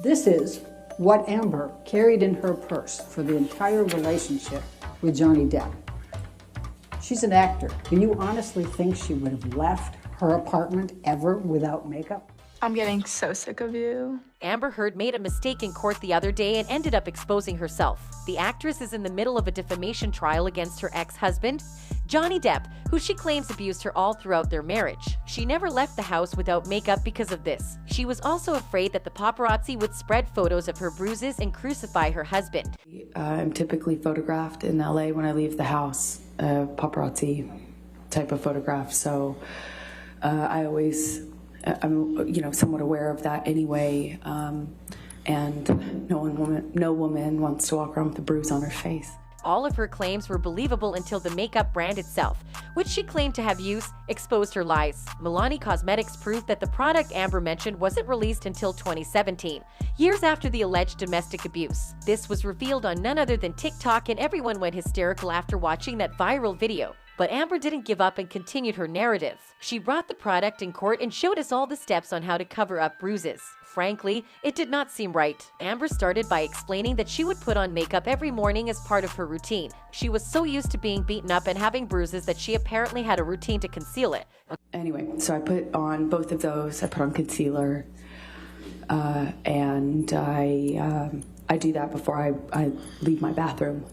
This is what Amber carried in her purse for the entire relationship with Johnny Depp. She's an actor. Do you honestly think she would have left her apartment ever without makeup? I'm getting so sick of you. Amber Heard made a mistake in court the other day and ended up exposing herself. The actress is in the middle of a defamation trial against her ex-husband, Johnny Depp, who she claims abused her all throughout their marriage. She never left the house without makeup because of this. She was also afraid that the paparazzi would spread photos of her bruises and crucify her husband. I'm typically photographed in LA when I leave the house, paparazzi type of photograph. So I'm somewhat aware of that anyway, and no woman wants to walk around with a bruise on her face. All of her claims were believable until the makeup brand itself, which she claimed to have used, exposed her lies. Milani Cosmetics proved that the product Amber mentioned wasn't released until 2017, years after the alleged domestic abuse. This was revealed on none other than TikTok, and everyone went hysterical after watching that viral video. But Amber didn't give up and continued her narrative. She brought the product in court and showed us all the steps on how to cover up bruises. Frankly, it did not seem right. Amber started by explaining that she would put on makeup every morning as part of her routine. She was so used to being beaten up and having bruises that she apparently had a routine to conceal it. Anyway, so I put on both of those. I put on concealer, and I do that before I leave my bathroom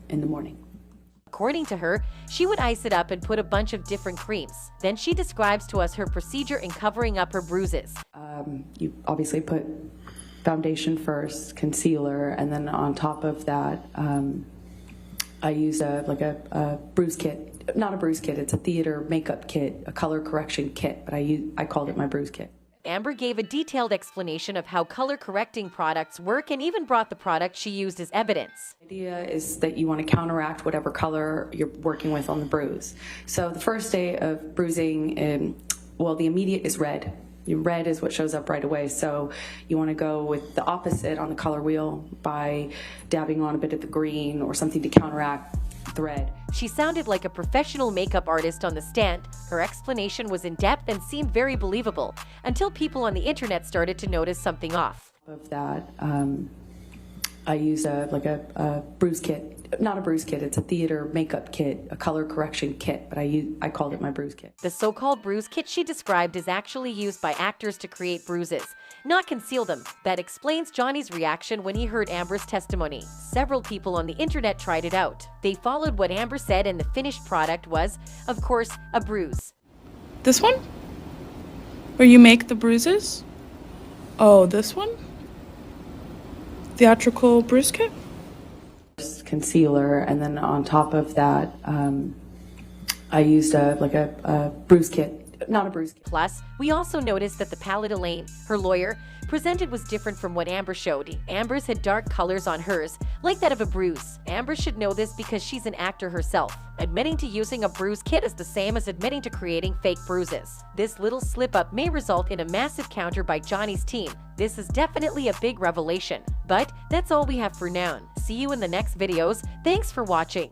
in the morning. According to her, she would ice it up and put a bunch of different creams. Then she describes to us her procedure in covering up her bruises. You obviously put foundation first, concealer, and then on top of that, I use a bruise kit. Not a bruise kit, it's a theater makeup kit, a color correction kit, but I called it my bruise kit. Amber gave a detailed explanation of how color-correcting products work and even brought the product she used as evidence. The idea is that you want to counteract whatever color you're working with on the bruise. So the first day of bruising, the immediate is red. Red is what shows up right away, so you want to go with the opposite on the color wheel by dabbing on a bit of the green or something to counteract the red. She sounded like a professional makeup artist on the stand. Her explanation was in-depth and seemed very believable, until people on the internet started to notice something off. Of that, I use a bruise kit. Not a bruise kit, it's a theater makeup kit, a color correction kit, but I called it my bruise kit. The so-called bruise kit she described is actually used by actors to create bruises, not conceal them. That explains Johnny's reaction when he heard Amber's testimony. Several people on the internet tried it out. They followed what Amber said, and the finished product was, of course, a bruise. This one? Where you make the bruises? Oh, this one? Theatrical bruise kit? Concealer, and then on top of that, I used a bruise kit. Not a bruise kit. Plus, we also noticed that the palette Elaine, her lawyer, presented was different from what Amber showed. Amber's had dark colors on hers, like that of a bruise. Amber should know this because she's an actor herself. Admitting to using a bruise kit is the same as admitting to creating fake bruises. This little slip-up may result in a massive counter by Johnny's team. This is definitely a big revelation. But that's all we have for now. See you in the next videos. Thanks for watching.